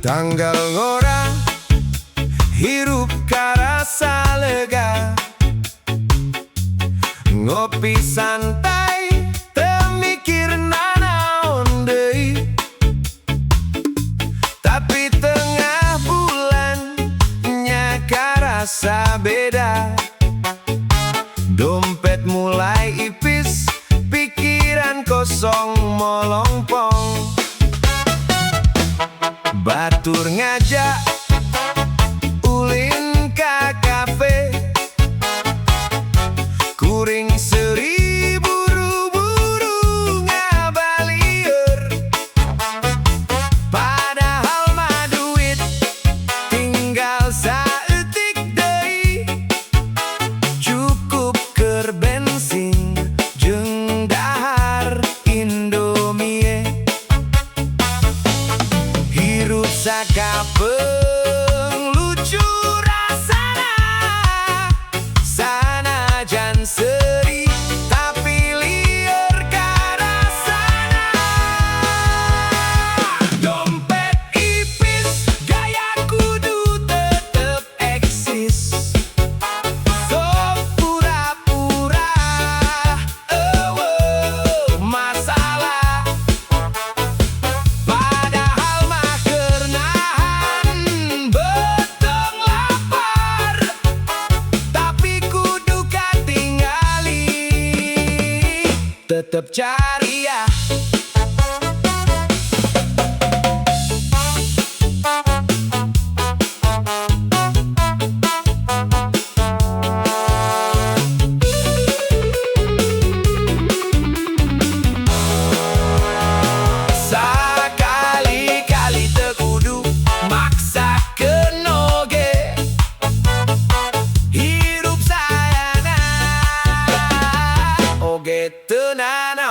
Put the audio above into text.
Tanggal ngora hirup karasa lega, ngopi santai temikir nanaon deui. Tapi tengah bulan nya karasa beda, dompet mulai ipis, pikiran kosong molongpong. Batur ngajak ulin ka kafe, kuring seuri buru-buru ngabalieur. Padahal mah duit tinggal saeutik deui, cukup keur bensin jeung dahar Indomie. Hirup sakapeung lucu rasana, sanajan seuri tapi lieur karasana. Dompet ipis, gaya kudu tetep eksis. Sok pura-pura eueuh masalah, padahal mah keur nahan beteng lapar. Tapi kudu katingali, tetep caria. Sakali-kali teu kudu maksakeun oge, hirup sayana oge teu nanan.